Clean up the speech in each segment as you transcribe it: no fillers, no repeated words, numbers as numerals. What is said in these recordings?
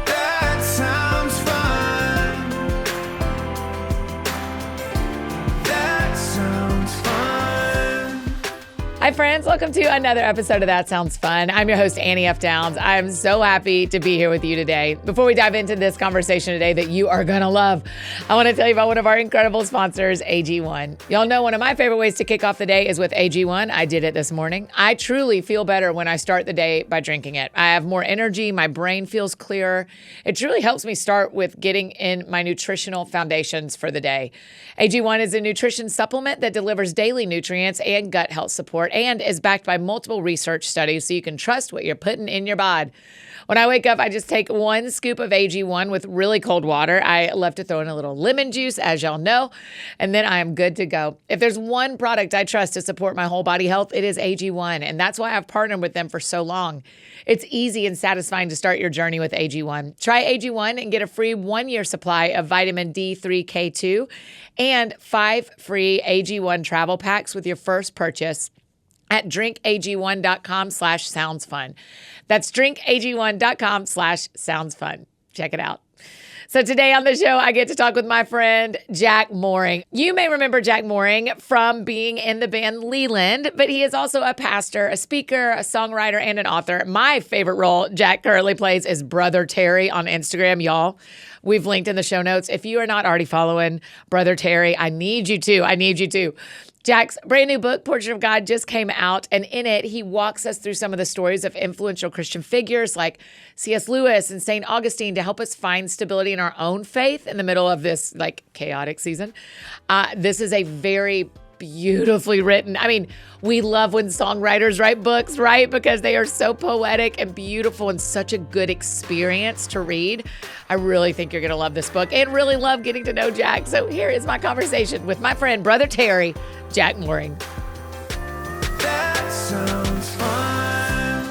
That sounds fun. That sounds fun. Hi, friends. Welcome to another episode of That Sounds Fun. I'm your host, Annie F. Downs. I'm so happy to be here with you today. Before we dive into this conversation today that you are going to love, I want to tell you about one of our incredible sponsors, AG1. Y'all know one of my favorite ways to kick off the day is with AG1. I did it this morning. I truly feel better when I start the day by drinking it. I have more energy. My brain feels clearer. It truly helps me start with getting in my nutritional foundations for the day. AG1 is a nutrition supplement that delivers daily nutrients and gut health support and is backed by multiple research studies so you can trust what you're putting in your bod. When I wake up, I just take 1 scoop of AG1 with really cold water. I love to throw in a little lemon juice, as y'all know, and then I am good to go. If there's one product I trust to support my whole body health, it is AG1, and that's why I've partnered with them for so long. It's easy and satisfying to start your journey with AG1. Try AG1 and get a free 1-year supply of vitamin D3K2 and 5 free AG1 travel packs with your first purchase at drinkag1.com/soundsfun. That's drinkag1.com/soundsfun. Check it out. So today on the show, I get to talk with my friend, Jack Mooring. You may remember Jack Mooring from being in the band Leland, but he is also a pastor, a speaker, a songwriter, and an author. My favorite role Jack currently plays is Brother Terry on Instagram, y'all. We've linked in the show notes. If you are not already following Brother Terry, I need you to. Jack's brand new book, Portrait of God, just came out, and in it, he walks us through some of the stories of influential Christian figures like C.S. Lewis and St. Augustine to help us find stability in our own faith in the middle of this chaotic season. This is a very beautifully written. I mean, we love when songwriters write books, right? Because they are so poetic and beautiful and such a good experience to read. I really think you're going to love this book and really love getting to know Jack. So here is my conversation with my friend, Brother Terry, Jack Mooring. That sounds fun.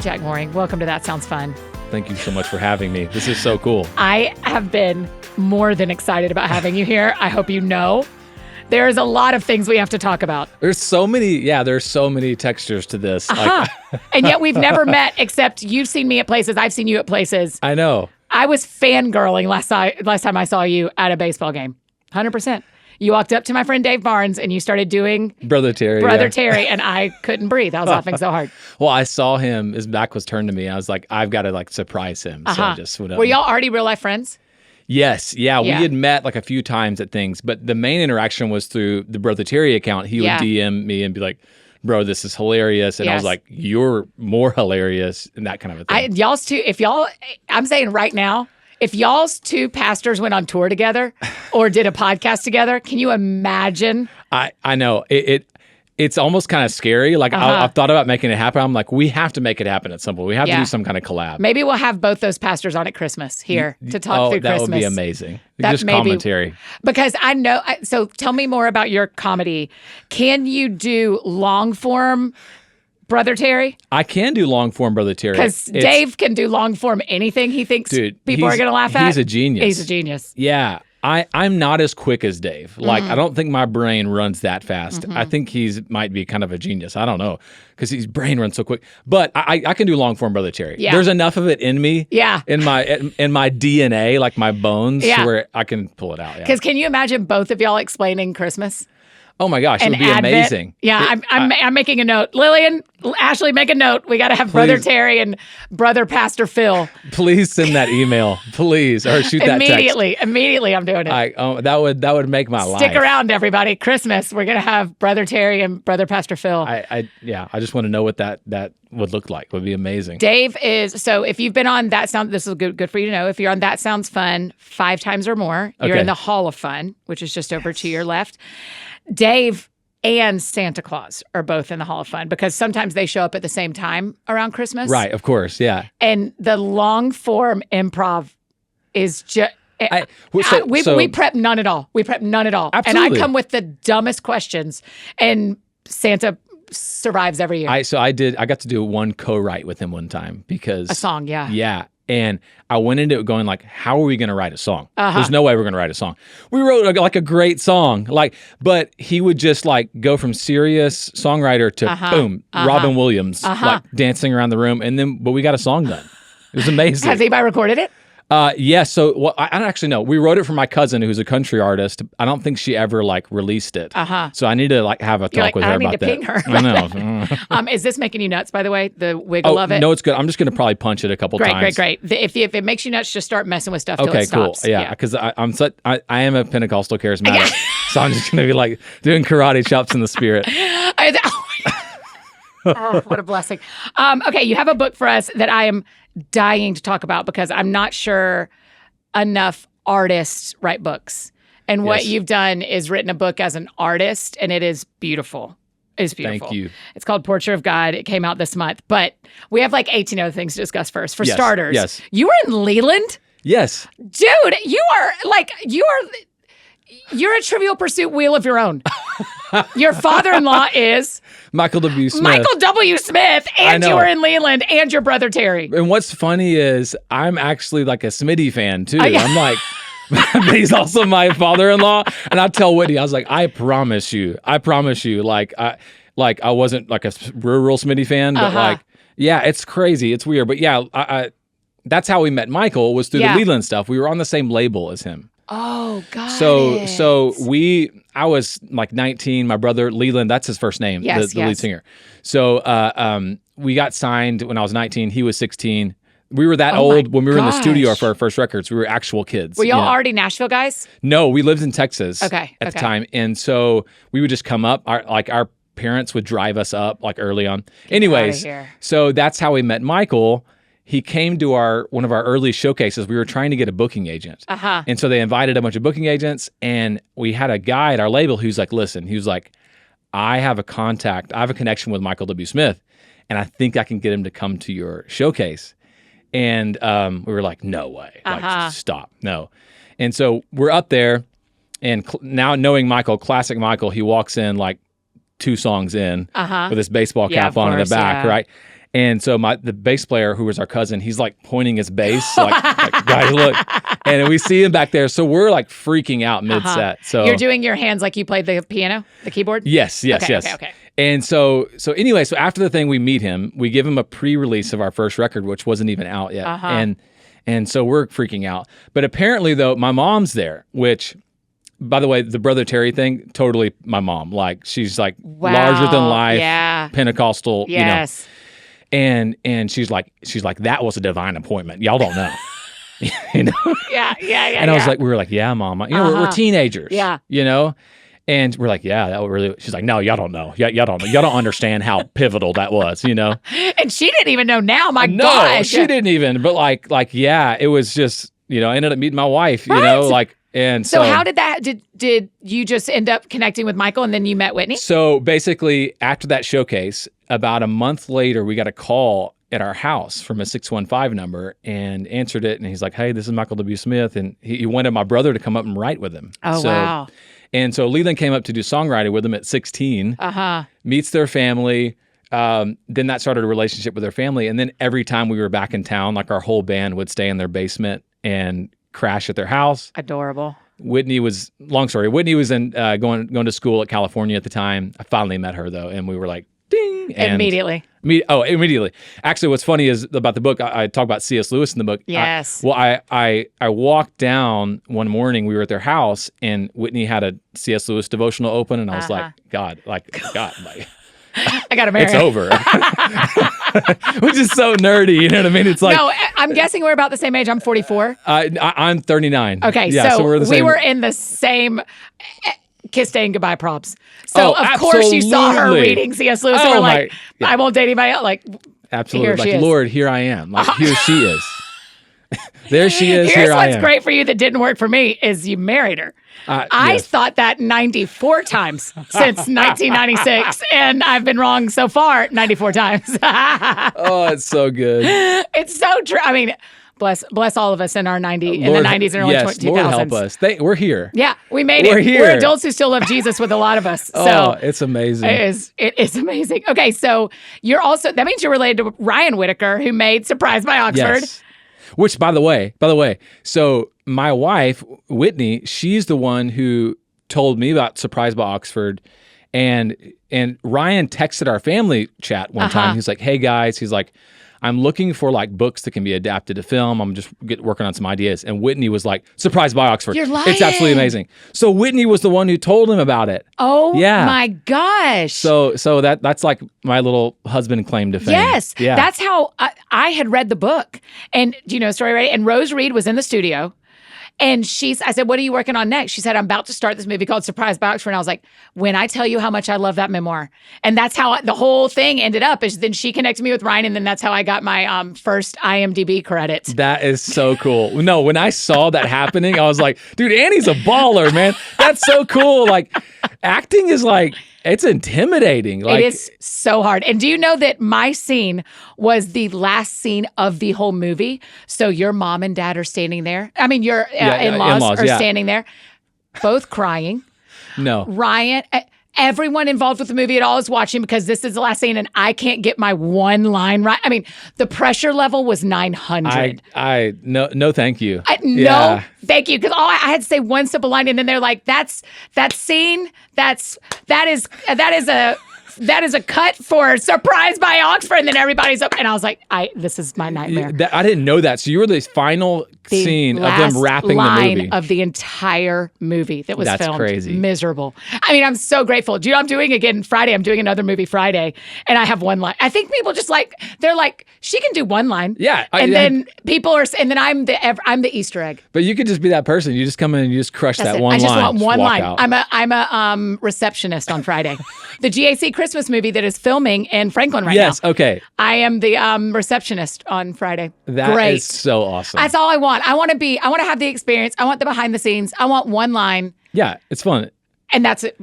Jack Mooring, welcome to That Sounds Fun. Thank you so much for having me. This is so cool. I have been more than excited about having you here. I hope you know. There's a lot of things we have to talk about. There's so many textures to this. And yet we've never met, except you've seen me at places. I've seen you at places. I know. I was fangirling last time I saw you at a baseball game. 100%. You walked up to my friend Dave Barnes and you started doing Brother Terry, and I couldn't breathe. I was laughing so hard. Well, I saw him. His back was turned to me. I was like, I've got to surprise him. So I just went up. Were y'all already real life friends? Yes. Yeah. We had met a few times at things, but the main interaction was through the Brother Terry account. He would DM me and be like, bro, this is hilarious. And I was like, you're more hilarious, and that kind of a thing. Y'all's two, I'm saying right now, if y'all's two pastors went on tour together or did a podcast together, can you imagine? I know. It's almost kind of scary. I've thought about making it happen. I'm like, we have to make it happen at some point. We have to do some kind of collab. Maybe we'll have both those pastors on at Christmas here to talk through Christmas. That would be amazing. Just commentary. Because I know, so tell me more about your comedy. Can you do long form Brother Terry? I can do long form Brother Terry. Because Dave can do long form anything he thinks people are going to laugh at. He's a genius. He's a genius. Yeah. I'm not as quick as Dave. I don't think my brain runs that fast. Mm-hmm. I think might be kind of a genius. I don't know, because his brain runs so quick. But I can do long form Brother Terry. Yeah. There's enough of it in me. Yeah. In my DNA, my bones, where I can pull it out. Because can you imagine both of y'all explaining Christmas? Oh my gosh, it would be Advent. amazing. Yeah, I'm making a note. Lillian, Ashley, make a note. We got to have Brother Terry and Brother Pastor Phil. Please send that email, please, or shoot that text. Immediately, I'm doing it. That would make my life. Stick around, everybody. Christmas, we're gonna have Brother Terry and Brother Pastor Phil. I just want to know what that would look like. It would be amazing. Dave is, so if you've been on That Sounds, this is good for you to know. If you're on That Sounds Fun 5 times or more, you're in the Hall of Fun, which is just over to your left. Dave and Santa Claus are both in the Hall of Fun because sometimes they show up at the same time around Christmas. Right, of course, yeah. And the long form improv is just... we prep none at all. Absolutely. And I come with the dumbest questions, and Santa survives every year. I got to do one co-write with him one time because... A song, yeah. Yeah. And I went into it going like, how are we going to write a song? There's no way we're going to write a song. We wrote like a great song, but he would just like go from serious songwriter to boom, Robin Williams, like dancing around the room. But we got a song done. It was amazing. Has anybody recorded it? Yes. So I don't actually know. We wrote it for my cousin who's a country artist. I don't think she ever like released it. So I need to like have a talk with her about that. I need to ping her. I know. Is this making you nuts, by the way? The wiggle of it? No, it's good. I'm just going to probably punch it a couple times. Great. If it makes you nuts, just start messing with stuff till it stops. Cool. Yeah, because I am a Pentecostal charismatic, so I'm just going to be like doing karate chops in the spirit. Oh, what a blessing. Okay, you have a book for us that I am dying to talk about because I'm not sure enough artists write books. And what you've done is written a book as an artist, and it is beautiful. It's beautiful. Thank you. It's called Portrait of God. It came out this month. But we have like 18 other things to discuss first. For starters, you were in Leland? Yes. Dude, you're a Trivial Pursuit wheel of your own. Your father-in-law is Michael W. Smith. Michael W. Smith, and you were in Leland, and your brother Terry. And what's funny is I'm actually like a Smitty fan too. I'm like, but he's also my father-in-law. And I tell Whitney, I was like, I promise you, like I wasn't like a real Smitty fan, but like, yeah, it's crazy, it's weird, but yeah, I that's how we met Michael was through the Leland stuff. We were on the same label as him. Oh, God. So I was like 19. My brother Leland, that's his first name, the lead singer. So we got signed when I was 19. He was 16. We were that old when we were in the studio for our first records. We were actual kids. Were y'all already Nashville guys? No, we lived in Texas. At the time, and so we would just come up. Our parents would drive us up like early on. Anyways, so that's how we met Michael. He came to one of our early showcases. We were trying to get a booking agent. And so they invited a bunch of booking agents, and we had a guy at our label who's like, listen, he was like, I have a connection with Michael W. Smith, and I think I can get him to come to your showcase. And we were like, no way. Like, stop. No. And so we're up there, and now knowing Michael, classic Michael, he walks in like 2 songs in with his baseball cap on in the back, right? And so the bass player, who was our cousin, he's like pointing his bass, like guys, look. And we see him back there. So we're like freaking out mid-set. So you're doing your hands like you played the piano, the keyboard? Yes. Okay. And so anyway, so after the thing, we meet him. We give him a pre-release of our first record, which wasn't even out yet. And so we're freaking out. But apparently, though, my mom's there, which... By the way, the brother Terry thing, totally my mom. Like, she's like larger than life, Pentecostal, you know. And she's like, that was a divine appointment. Y'all don't know. You know? Yeah. And I was like, we were like, yeah, Mom. You know, we're teenagers. Yeah. You know? And we're like, yeah, that would really. She's like, no, y'all don't know. Y'all don't know. Y'all don't understand how pivotal that was, you know? And she didn't even know now, my gosh. No, she didn't even. But like, yeah, it was just, you know, I ended up meeting my wife, you know, like. And so how did that, did you just end up connecting with Michael and then you met Whitney? So basically after that showcase, about a month later, we got a call at our house from a 615 number and answered it. And he's like, hey, this is Michael W. Smith. And he wanted my brother to come up and write with him. Oh, wow. And so Leland came up to do songwriting with him at 16, meets their family. Then that started a relationship with their family. And then every time we were back in town, like our whole band would stay in their basement and crash at their house. Adorable. Whitney was in going to school at California at the time. I finally met her though, and we were like, ding. And immediately. Immediately. Actually, what's funny is about the book, I talk about C.S. Lewis in the book. Yes. I walked down one morning, we were at their house, and Whitney had a C.S. Lewis devotional open, and I was like, God, I got to marry. It's over. Which is so nerdy, you know what I mean? It's like... No, I'm guessing we're about the same age. I'm 44. I'm 39. Okay, yeah, so we're the same. We were in the same Kiss Day and Goodbye proms. So, of course, you saw her reading C.S. Lewis, and we're like, I won't date anybody else. Like, absolutely. Like, Lord, here I am. Like, here she is. There she is. Here's here I am. What's great for you that didn't work for me is you married her. I thought that 94 times since 1996, and I've been wrong so far 94 times. Oh, it's so good. It's so true. I mean, bless all of us in our 90s and early 2000s. Lord help us. We're here. Yeah, we made it. We're here. We're adults who still love Jesus with a lot of us. So it's amazing. It is amazing. Okay, so that means you're related to Ryan Whitaker, who made Surprised by Oxford. Yes. Which, by the way, so my wife, Whitney, she's the one who told me about Surprise by Oxford. And Ryan texted our family chat one time. He's like, hey, guys, he's like, I'm looking for like books that can be adapted to film. I'm just working on some ideas. And Whitney was like, Surprise by Oxford. You're lying. It's absolutely amazing. So Whitney was the one who told him about it. Oh yeah. my gosh. So that's like my little husband claim to fame. Yes. Yeah. That's how I had read the book. And do you know the story, right? And Rose Reed was in the studio. And I said, what are you working on next? She said, I'm about to start this movie called Surprise by Oxford. And I was like, when I tell you how much I love that memoir. And that's how the whole thing ended up, is then she connected me with Ryan. And then that's how I got my first IMDb credit. That is so cool. No, when I saw that happening, I was like, dude, Annie's a baller, man. That's so cool. Like, acting is like, it's intimidating. Like, it is so hard. And do you know that my scene was the last scene of the whole movie? So your mom and dad are standing there. I mean, your in-laws are standing there, both crying. No. Ryan, everyone involved with the movie at all is watching because this is the last scene and I can't get my one line right. I mean, the pressure level was 900. No, thank you. No, thank you. Because I had to say one simple line and then they're like, that scene, that is a cut for Surprise by Oxford. And then everybody's up. And I was like, this is my nightmare. I didn't know that. So you were the final scene of them wrapping the movie. Of the entire movie that was filmed. That's crazy. Miserable. I mean, I'm so grateful. Do you know I'm doing again Friday? I'm doing another movie Friday. And I have one line. I think people just they're like, she can do one line. Yeah. Then I'm the Easter egg. But you could just be that person. You just come in and you just crush that one line. I just want one line. Out. I'm a receptionist on Friday. The GAC Christmas movie that is filming in Franklin right now. Yes, okay. I am the receptionist on Friday. That Great. is so awesome. That's all I want. I want to have the experience. I want the behind the scenes. I want one line. Yeah, it's fun. And that's it.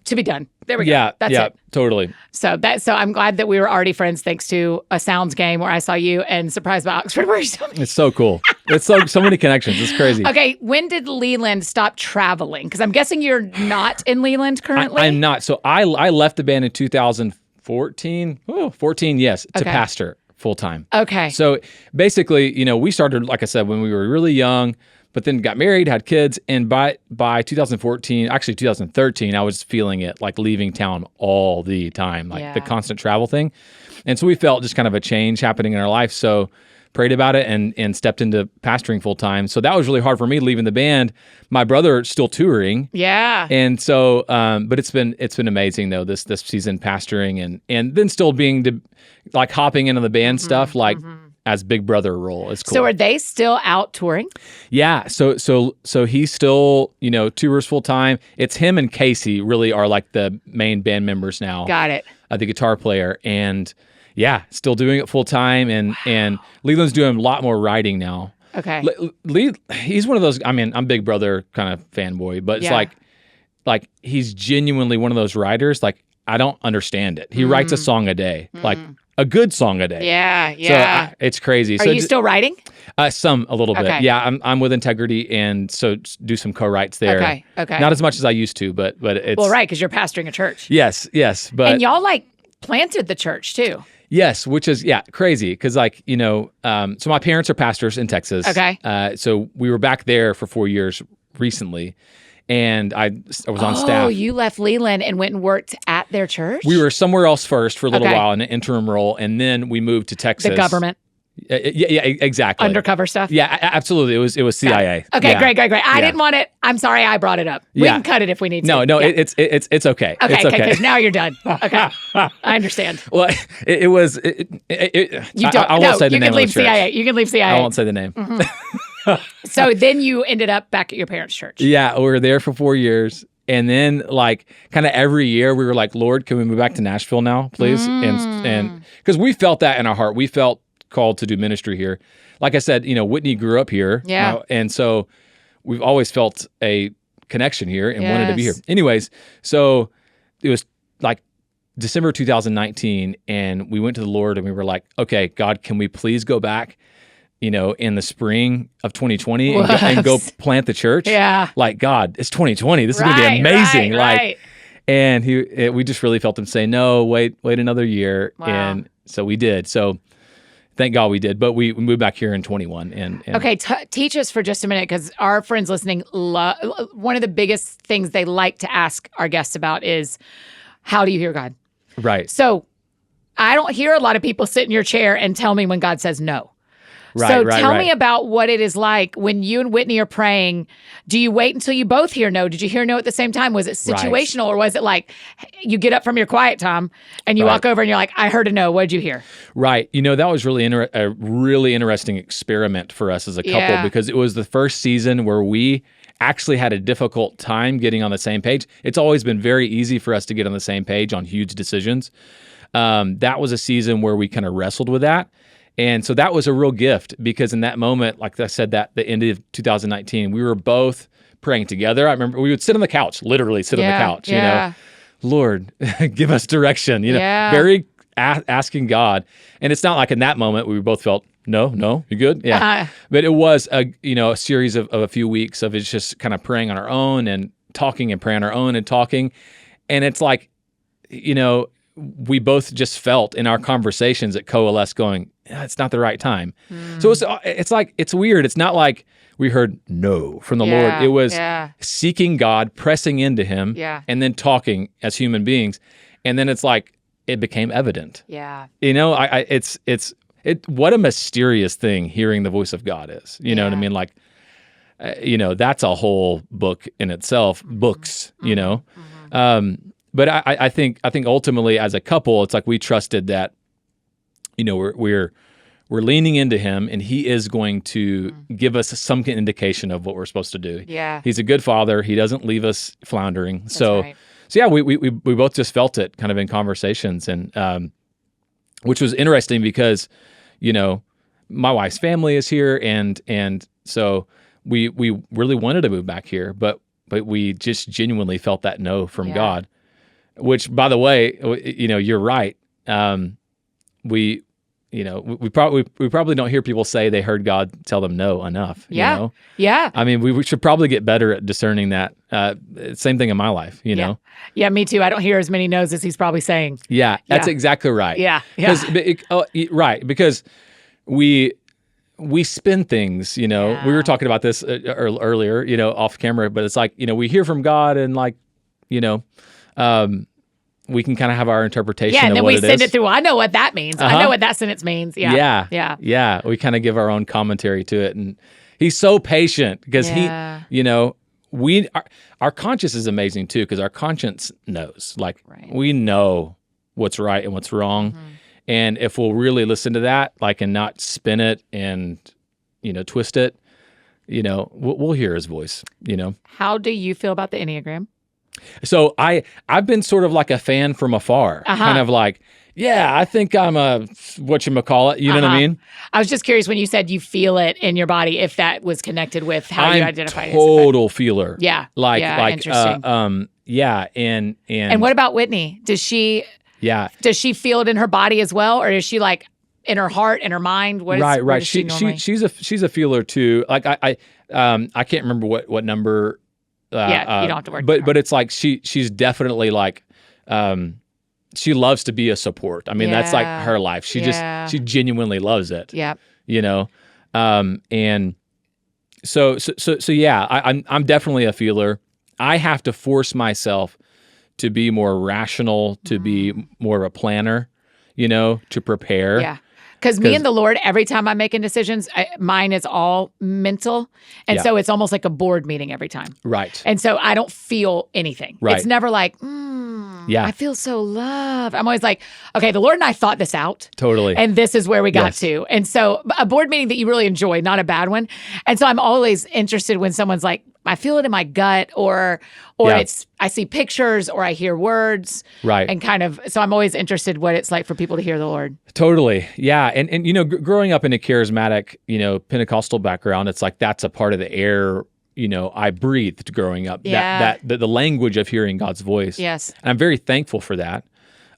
To be done. There we go. That's it. Totally. So I'm glad that we were already friends thanks to a Sounds game where I saw you and Surprise by Oxford where you saw me. It's so cool. It's so many connections. It's crazy. Okay, when did Leland stop traveling? Because I'm guessing you're not in Leland currently. I'm not. So I left the band in 2014. 14, yes, to pastor full time. Okay. So basically, we started, like I said, when we were really young, but then got married, had kids, and by 2014, actually 2013, I was feeling it, like leaving town all the time, like the constant travel thing. And so we felt just kind of a change happening in our life. So prayed about it and stepped into pastoring full time. So that was really hard for me leaving the band. My brother still touring. Yeah. And so, but it's been amazing though, this season pastoring and then still being like hopping into the band stuff, like as big brother role. It's cool. So are they still out touring? Yeah. So he's still, tours full time. It's him and Casey really are like the main band members now. Got it. The guitar player. And yeah, still doing it full time. And Leland's doing a lot more writing now. Okay. He's one of those, I mean, I'm big brother kind of fanboy, but it's like he's genuinely one of those writers. Like, I don't understand it. He writes a song a day, like a good song a day. Yeah. So it's crazy. Are you still writing? A little bit. Okay. Yeah, I'm with Integrity, and so do some co-writes there. Okay. Not as much as I used to, but it's right, because you're pastoring a church. Yes, but and y'all planted the church too. Yes, which is crazy because so my parents are pastors in Texas. Okay. So we were back there for 4 years recently. And I was on staff. Oh, you left Leland and went and worked at their church? We were somewhere else first for a little while in an interim role, and then we moved to Texas. The government? Yeah, exactly. Undercover stuff? Yeah, absolutely. It was CIA. Okay, yeah. great. I didn't want it. I'm sorry I brought it up. We can cut it if we need to. No, it's okay. Okay, it's okay. because now you're done. Okay, I understand. Well, it was. You don't. I won't say the name of the church. CIA. You can leave CIA. I won't say the name. So then you ended up back at your parents' church. Yeah, we were there for 4 years. And then kind of every year we were like, Lord, can we move back to Nashville now, please? And because we felt that in our heart. We felt called to do ministry here. Like I said, Whitney grew up here. Yeah. And so we've always felt a connection here and wanted to be here. Anyways, so it was like December 2019 and we went to the Lord and we were like, okay, God, can we please go back in the spring of 2020 and go plant the church? Yeah. Like, God, it's 2020. This is going to be amazing. Right. And we just really felt him say, no, wait another year. Wow. And so we did. So thank God we did. But we moved back here in 21. And Okay, teach us for just a minute, because our friends listening, one of the biggest things they like to ask our guests about is, how do you hear God? Right. So I don't hear a lot of people sit in your chair and tell me when God says no. So tell me about what it is like when you and Whitney are praying. Do you wait until you both hear no? Did you hear no at the same time? Was it situational, or was it like you get up from your quiet time and you walk over and you're like, I heard a no. What did you hear? Right. That was really a really interesting experiment for us as a couple, because it was the first season where we actually had a difficult time getting on the same page. It's always been very easy for us to get on the same page on huge decisions. That was a season where we kind of wrestled with that. And so that was a real gift, because in that moment, like I said, that the end of 2019, we were both praying together. I remember we would sit on the couch, literally sit on the couch, Lord, give us direction, very asking God. And it's not like in that moment we both felt, no, you good? Yeah. But it was a series of a few weeks of it's just kind of praying on our own and talking and praying on our own and talking. And it's like, we both just felt in our conversations at Coalesce going, it's not the right time. So it's like, it's weird. It's not like we heard no from the Lord. It was seeking God, pressing into him, and then talking as human beings. And then it's like, it became evident. Yeah. What a mysterious thing hearing the voice of God is. You know what I mean? Like, that's a whole book in itself, books, but I think ultimately as a couple, it's like we trusted that, we're leaning into him, and he is going to give us some indication of what we're supposed to do. Yeah. He's a good father. He doesn't leave us floundering. That's so right. We both just felt it kind of in conversations, and which was interesting because, my wife's family is here, and so we really wanted to move back here, but we just genuinely felt that no from God. Which, by the way, you're right. We probably don't hear people say they heard God tell them no enough. Yeah. I mean, we should probably get better at discerning that. Same thing in my life. know. Yeah, me too. I don't hear as many no's as he's probably saying. Yeah, that's exactly right. Yeah. Right, because we spin things. We were talking about this earlier. Off camera, but it's like we hear from God and like we can kind of have our interpretation and of then what we it send is. it through. I know what that means. I know what that sentence means. Yeah. We kind of give our own commentary to it, and he's so patient because our conscience is amazing too, because our conscience knows, like we know what's right and what's wrong, and if we'll really listen to that, like, and not spin it and twist it, we'll hear his voice. How do you feel about the Enneagram? So I've been sort of like a fan from afar, kind of like, I think I'm a whatchamacallit, you know what I mean? I was just curious when you said you feel it in your body, if that was connected with how you identify it. Total feeler. Yeah. Like, interesting. And what about Whitney? Does she feel it in her body as well, or is she like in her heart, in her mind? Right. She's a feeler too. Like I can't remember what number. You don't have to worry. But it's like she's definitely like, she loves to be a support. I mean, that's like her life. She genuinely loves it. Yeah. And so I'm definitely a feeler. I have to force myself to be more rational, to be more of a planner, to prepare. Yeah. Because me and the Lord, every time I'm making decisions, mine is all mental. And so it's almost like a board meeting every time. Right. And so I don't feel anything. Right. It's never like, I feel so loved. I'm always like, okay, the Lord and I thought this out. Totally. And this is where we got to. And so a board meeting that you really enjoy, not a bad one. And so I'm always interested when someone's like, I feel it in my gut, or it's, I see pictures, or I hear words. Right. And kind of, so I'm always interested what it's like for people to hear the Lord. Totally. Yeah. And growing up in a charismatic, Pentecostal background, it's like that's a part of the air, I breathed growing up. Yeah. The language of hearing God's voice. Yes. And I'm very thankful for that.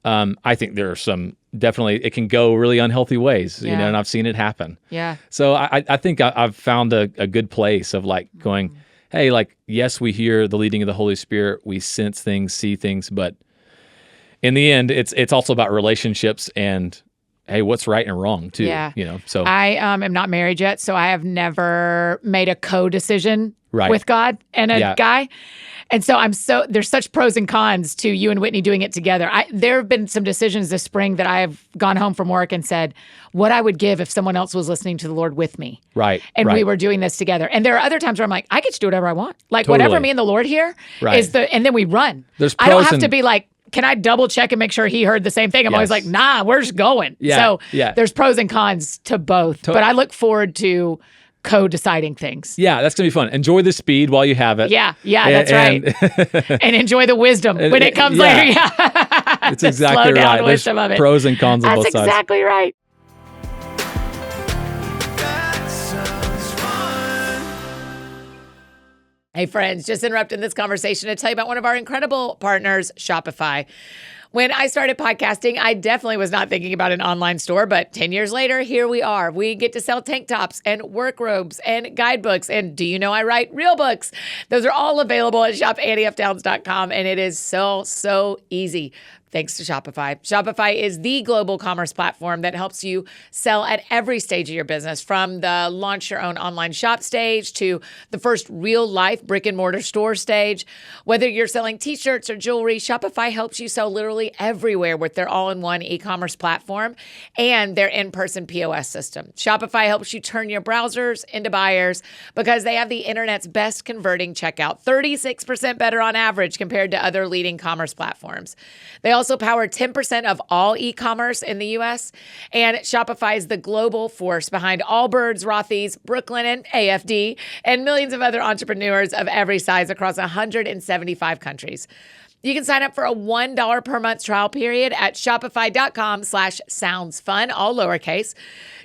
I think there are some, definitely, it can go really unhealthy ways, and I've seen it happen. Yeah. So I think I've found a good place of like going, hey, like, yes, we hear the leading of the Holy Spirit, we sense things, see things, but in the end, it's also about relationships and hey, what's right and wrong too. Yeah. So I am not married yet, so I have never made a co-decision Right. with God and a guy. And so there's such pros and cons to you and Whitney doing it together. There have been some decisions this spring that I've gone home from work and said what I would give if someone else was listening to the Lord with me. Right. And right. we were doing this together. And there are other times where I'm like, I get to do whatever I want. Like Totally. whatever me and the Lord hear Right. and then we run. There's I don't pros have and- to be like, can I double check and make sure he heard the same thing? I'm always like, nah, we're just going. Yeah, So yeah. there's pros and cons to both. But I look forward to co-deciding things. Yeah, that's going to be fun. Enjoy the speed while you have it. Yeah, that's right. And enjoy the wisdom when it comes later. Yeah. It's The exactly slow down right. There's wisdom of it. pros and cons on That's both sides. exactly right. That sounds fun. Hey friends, just interrupting this conversation to tell you about one of our incredible partners, Shopify. When I started podcasting, I definitely was not thinking about an online store, but 10 years later, here we are. We get to sell tank tops and work robes and guidebooks. And do you know I write real books? Those are all available at shopanniefdowns.com. And it is so easy. Thanks to Shopify. Shopify is the global commerce platform that helps you sell at every stage of your business, from the launch your own online shop stage to the first real life brick and mortar store stage. Whether you're selling t-shirts or jewelry, Shopify helps you sell literally everywhere with their all-in-one e-commerce platform and their in-person POS system. Shopify helps you turn your browsers into buyers because they have the internet's best converting checkout, 36% better on average compared to other leading commerce platforms. They also power 10% of all e-commerce in the U.S., and Shopify is the global force behind Allbirds, Rothy's, Brooklinen, and AFD, and millions of other entrepreneurs of every size across 175 countries. You can sign up for a $1 per month trial period at shopify.com/soundsfun, all lowercase.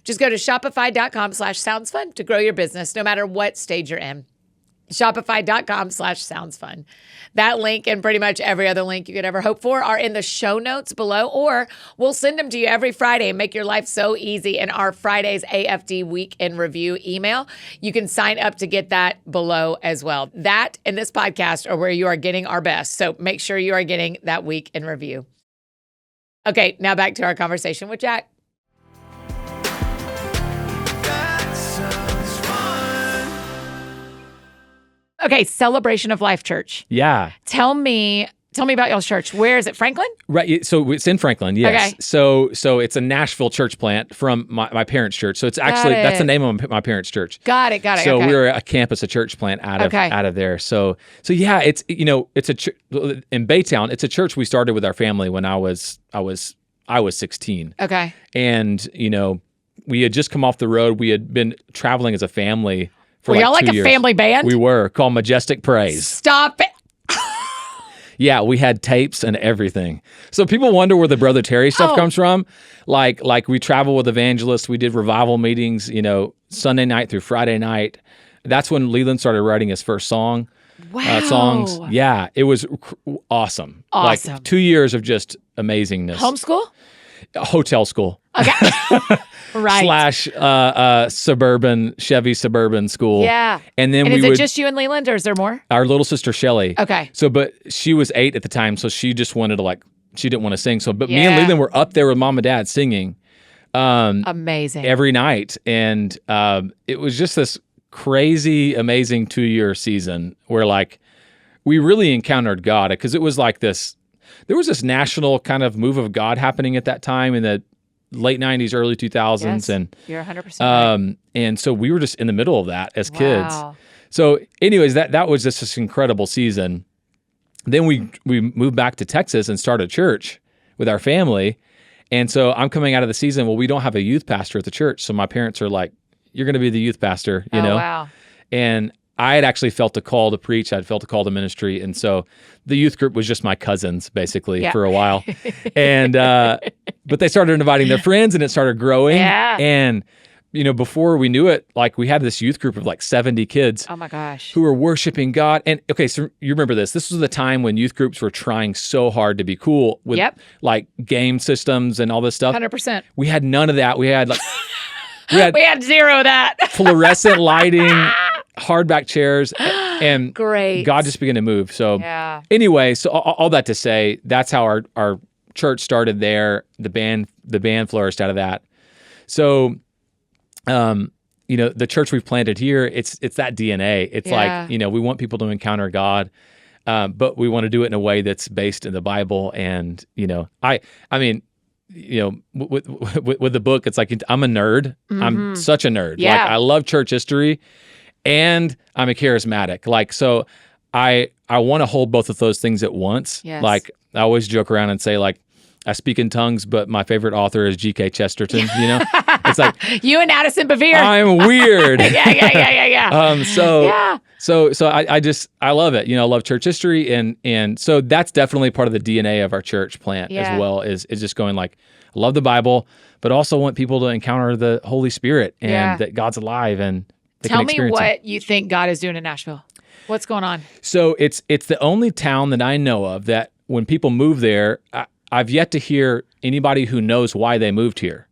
Just go to shopify.com/soundsfun to grow your business, no matter what stage you're in. Shopify.com/soundsfun. That link and pretty much every other link you could ever hope for are in the show notes below, or we'll send them to you every Friday and make your life so easy in our Friday's AFD Week in Review email. You can sign up to get that below as well. That and this podcast are where you are getting our best. So make sure you are getting that Week in Review. Okay, now back to our conversation with Jack. That sounds fun. Okay, Celebration of Life Church. Yeah. Tell me about y'all's church. Where is it? Franklin? Right. So it's in Franklin. Yes. Okay. So it's a Nashville church plant from my parents' church. So it's actually, that's the name of my parents' church. Got it. So okay. we're a campus, a church plant out of there. So yeah, it's, it's in Baytown. It's a church we started with our family when I was 16. Okay. And, we had just come off the road. We had been traveling as a family for Were y'all like 2 a years. family band? We were, called Majestic Praise. Stop it. Yeah, we had tapes and everything. So people wonder where the Brother Terry stuff comes from. Like we travel with evangelists. We did revival meetings, Sunday night through Friday night. That's when Leland started writing his first songs. Yeah, it was awesome. Awesome. Like 2 years of just amazingness. Homeschool? Hotel school. Okay. Right. / Chevy Suburban school. Yeah. And then is it just you and Leland, or is there more? Our little sister Shelly. Okay. So, but she was 8 at the time, so she just wanted to she didn't want to sing. So, but me and Yeah. Leland were up there with mom and dad singing. Amazing. Every night, and it was just this crazy, amazing 2-year season where we really encountered God, because it was like this. There was this national kind of move of God happening at that time in the late 90s, early 2000s. Yes, and you're 100% right. And so we were just in the middle of that as kids. Wow. So anyways, that was just this incredible season. Then we moved back to Texas and started a church with our family. And so I'm coming out of the season, well, we don't have a youth pastor at the church. So my parents are like, you're going to be the youth pastor, you know? Wow. And I had actually felt a call to preach. I'd felt a call to ministry. And so the youth group was just my cousins, basically, for a while. And, but they started inviting their friends, and it started growing. Yeah. And, before we knew it, we had this youth group of 70 kids. Oh my gosh. Who were worshiping God. And okay, so you remember this. This was the time when youth groups were trying so hard to be cool with game systems and all this stuff. 100%. We had none of that. We had we had zero of that. fluorescent lighting, hardback chairs, and Great. God just began to move. So Yeah. anyway, so all that to say, that's how our church started there. The band the band flourished out of that. So, the church we've planted here, it's that DNA. It's like, we want people to encounter God, but we want to do it in a way that's based in the Bible. And, with the book, it's like, I'm a nerd. Mm-hmm. I'm such a nerd. Yeah. Like, I love church history and I'm a charismatic. Like, so I want to hold both of those things at once. Yes. Like, I always joke around and say, like, I speak in tongues, but my favorite author is G.K. Chesterton. It's like you and Addison Bevere. I'm weird. yeah. So I love it. I love church history, and so that's definitely part of the DNA of our church plant as well. Is just going like, I love the Bible, but also want people to encounter the Holy Spirit and that God's alive and they Tell can me experience what it. you think God is doing in Nashville. What's going on? So it's the only town that I know of that when people move there, I've yet to hear anybody who knows why they moved here.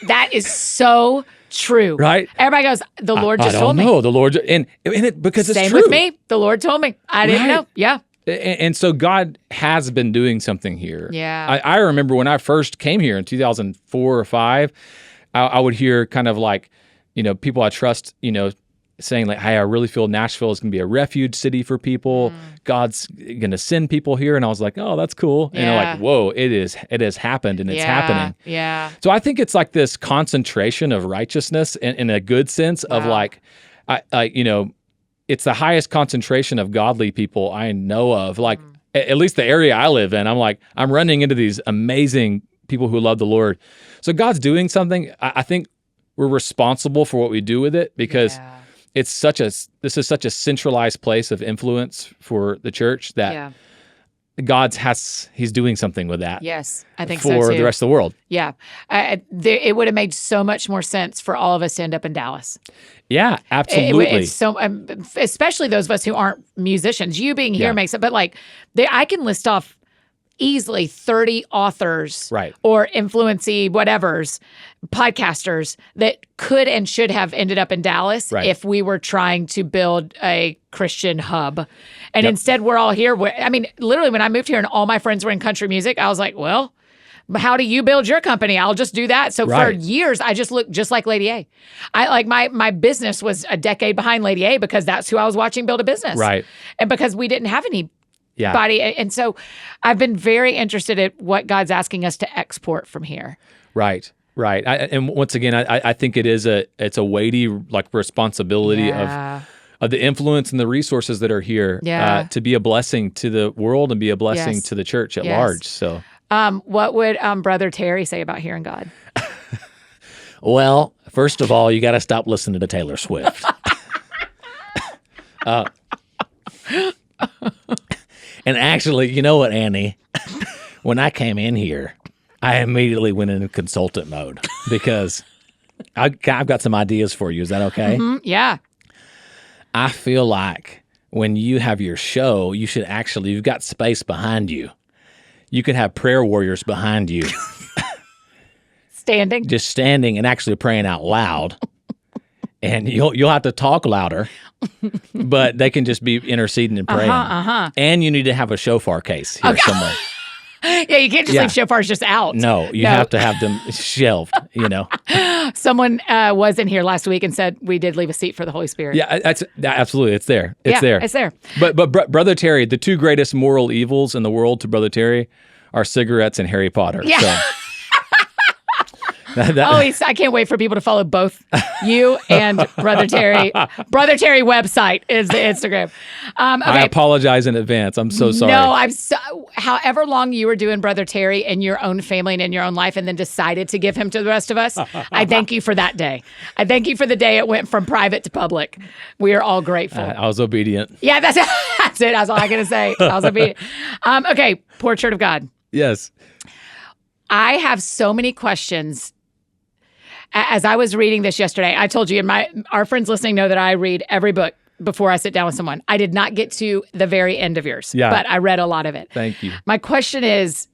That is so true. Right? Everybody goes, the Lord just told me. I don't know. The Lord, and it because it's Same true. with me. The Lord told me. I didn't know. Yeah. And so God has been doing something here. Yeah. I remember when I first came here in 2004 or 5, I would hear kind of like, people I trust, saying like, hey, I really feel Nashville is going to be a refuge city for people. God's going to send people here. And I was like, oh, that's cool. And like, whoa, it has happened and it's happening. Yeah. So I think it's like this concentration of righteousness in a good sense of like, it's the highest concentration of godly people I know of. Like at least the area I live in, I'm running into these amazing people who love the Lord. So God's doing something. I think we're responsible for what we do with it because this is such a centralized place of influence for the church that he's doing something with that. Yes, I think so too. For the rest of the world. Yeah. It would have made so much more sense for all of us to end up in Dallas. Yeah, absolutely. It's so, especially those of us who aren't musicians. You being here makes it, but like, I can list off easily 30 authors or influency whatevers, podcasters that could and should have ended up in Dallas if we were trying to build a Christian hub. And instead we're all here. Literally when I moved here and all my friends were in country music, I was like, well, how do you build your company? I'll just do that. So for years, I just looked just like Lady A. My business was a decade behind Lady A because that's who I was watching build a business. Right. And because we didn't have any body. And so I've been very interested in what God's asking us to export from here. Right. And once again, I think it's a weighty responsibility of the influence and the resources that are here to be a blessing to the world and be a blessing to the church at large. So, what would Brother Terry say about hearing God? Well, first of all, you got to stop listening to Taylor Swift. And actually, you know what, Annie? When I came in here, I immediately went into consultant mode because I've got some ideas for you. Is that okay? Mm-hmm. Yeah. I feel like when you have your show, you've got space behind you. You can have prayer warriors behind you. Standing? Just standing and actually praying out loud. And you'll have to talk louder, but they can just be interceding and praying. And you need to have a shofar case here somewhere. Yeah, you can't just leave shofars just out. No, you have to have them shelved, Someone was in here last week and said we did leave a seat for the Holy Spirit. Yeah, absolutely. It's there. It's there. But Brother Terry, the two greatest moral evils in the world to Brother Terry are cigarettes and Harry Potter. Yeah. So. I can't wait for people to follow both you and Brother Terry. Brother Terry website is the Instagram. Okay. I apologize in advance. I'm so sorry. No, however long you were doing Brother Terry in your own family and in your own life and then decided to give him to the rest of us, I thank you for that day. I thank you for the day it went from private to public. We are all grateful. I was obedient. Yeah, that's it. That's all I got to say. I was obedient. Okay, Portrait of God. Yes. I have so many questions. As I was reading this yesterday, I told you, and our friends listening know that I read every book before I sit down with someone. I did not get to the very end of yours, but I read a lot of it. Thank you. My question is,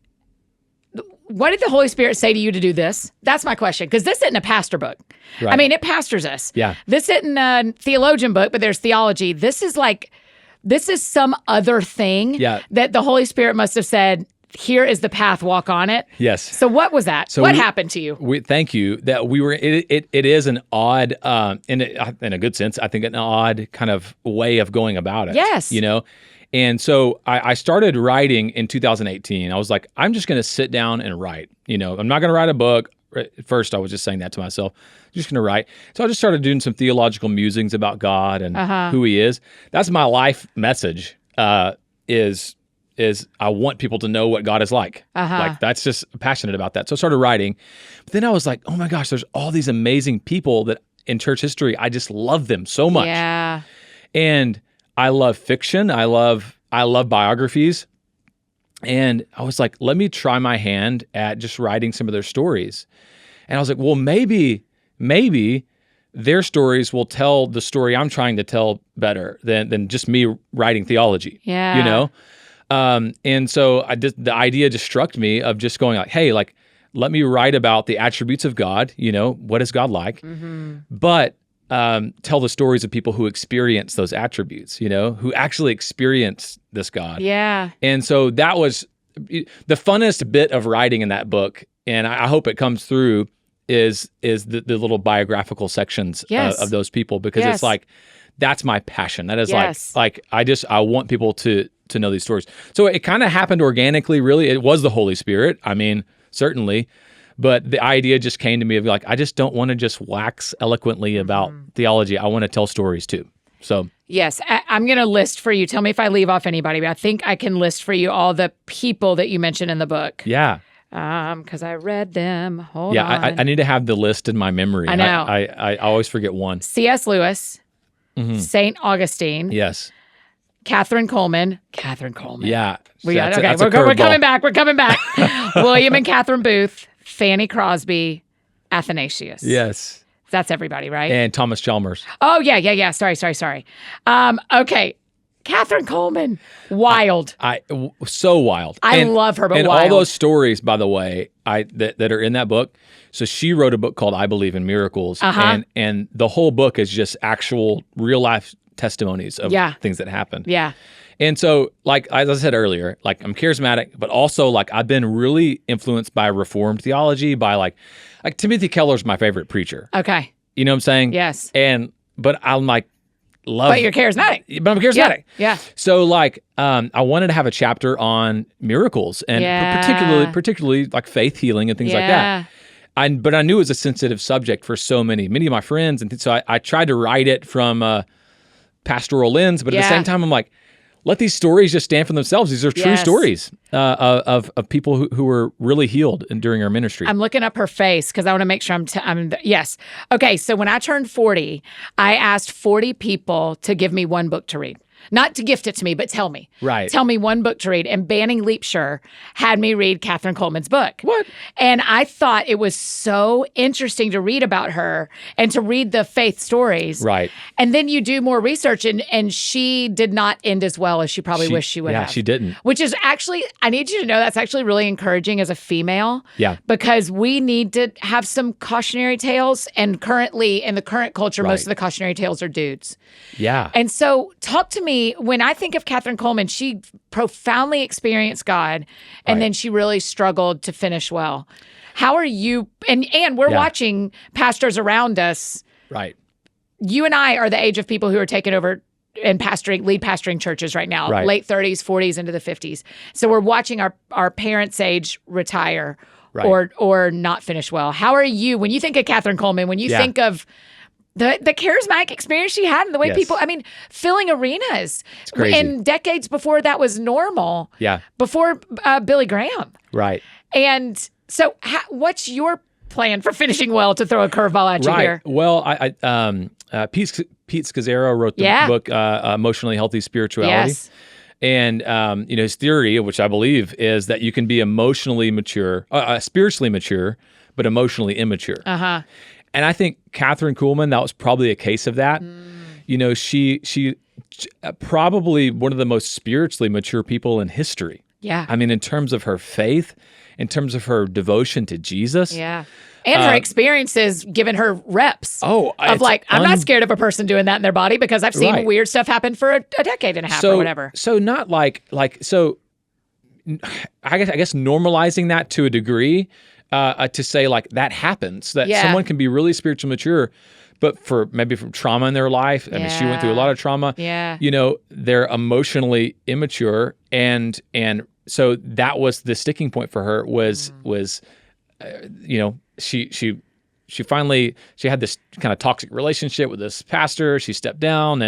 what did the Holy Spirit say to you to do this? That's my question, because this isn't a pastor book. Right. I mean, it pastors us. Yeah. This isn't a theologian book, but there's theology. This is some other thing that the Holy Spirit must have said, here is the path, walk on it. Yes. So what was that? So what happened to you? Thank you. That we were. It is an odd, in a good sense, I think, an odd kind of way of going about it. Yes. And so I started writing in 2018. I was like, I'm just going to sit down and write. I'm not going to write a book. At first, I was just saying that to myself. I'm just going to write. So I just started doing some theological musings about God and who He is. That's my life message. Is I want people to know what God is like. Like, that's just passionate about that. So I started writing. But then I was like, oh my gosh, there's all these amazing people that in church history, I just love them so much. Yeah. And I love fiction. I love biographies. And I was like, let me try my hand at just writing some of their stories. And I was like, well, maybe their stories will tell the story I'm trying to tell better than just me writing theology. Yeah. And so the idea just struck me of just going like, hey, like, let me write about the attributes of God. What is God like? But tell the stories of people who experience those attributes, who actually experience this God. Yeah. And so that was the funnest bit of writing in that book. And I hope it comes through is the little biographical sections of those people, because it's like, that's my passion. That is like I want people to know these stories. So it kind of happened organically, really. It was the Holy Spirit. I mean, certainly. But the idea just came to me of like, I just don't want to just wax eloquently about theology. I want to tell stories too. So yes, I'm going to list for you. Tell me if I leave off anybody, but I think I can list for you all the people that you mentioned in the book. Yeah. Because I read them. Hold on. I need to have the list in my memory. I know. I always forget one. C.S. Lewis, St. Augustine. Yes. Catherine Coleman. Yeah. We're coming back. We're coming back. William and Catherine Booth, Fanny Crosby, Athanasius. Yes. That's everybody, right? And Thomas Chalmers. Oh, yeah. Sorry. Okay. Catherine Coleman. Wild. So wild. I love her, but and wild. all those stories, by the way, that are in that book. So she wrote a book called I Believe in Miracles. And the whole book is just actual real life testimonies of things that happened. Yeah. And so, like, as I said earlier, like, I'm charismatic, but also, like, I've been really influenced by Reformed theology, by like Timothy Keller's my favorite preacher. Okay. You know what I'm saying? Yes. But I'm like, love. But you're charismatic. But I'm charismatic. Yeah. So, like, I wanted to have a chapter on miracles and particularly like faith healing and things like that. But I knew it was a sensitive subject for many of my friends. And so I tried to write it from a pastoral lens, but at the same time, I'm like, let these stories just stand for themselves. These are true stories of people who were really healed during our ministry. I'm looking up her face because I want to make sure yes. Okay, so when I turned 40, I asked 40 people to give me one book to read. Not to gift it to me, but tell me. Right. Tell me one book to read. And Banning Leapshire had me read Catherine Coleman's book. What? And I thought it was so interesting to read about her and to read the faith stories. Right. And then you do more research, and she did not end as well as she probably wished she would have. Yeah, she didn't. Which is actually, I need you to know, that's actually really encouraging as a female. Yeah. Because we need to have some cautionary tales. And currently, in the current culture, most of the cautionary tales are dudes. Yeah. And so talk to me, when I think of Catherine Coleman, she profoundly experienced God, and then she really struggled to finish well. How are you, and we're watching pastors around us. Right. You and I are the age of people who are taking over and lead pastoring churches right now, late 30s, 40s, into the 50s. So we're watching our parents' age retire or not finish well. How are you, when you think of Catherine Coleman, when you think of the charismatic experience she had and the way people, filling arenas. It's crazy. And decades before that was normal. Yeah. Before Billy Graham. Right. And so what's your plan for finishing well, to throw a curveball at you here? Well, Pete Scazzaro wrote the book, Emotionally Healthy Spirituality. Yes. And, his theory, which I believe, is that you can be emotionally mature, spiritually mature, but emotionally immature. Uh-huh. And I think Catherine Kuhlman, that was probably a case of that. She probably one of the most spiritually mature people in history. Yeah. I mean, in terms of her faith, in terms of her devotion to Jesus. Yeah. And her experiences given her reps. Oh, of like, I'm not scared of a person doing that in their body because I've seen weird stuff happen for a decade and a half or whatever. So not like I guess normalizing that to a degree, to say like that happens, that someone can be really spiritually mature, but maybe from trauma in their life. I mean, she went through a lot of trauma. Yeah. They're emotionally immature, and so that was the sticking point for her. She finally had this kind of toxic relationship with this pastor. She stepped down,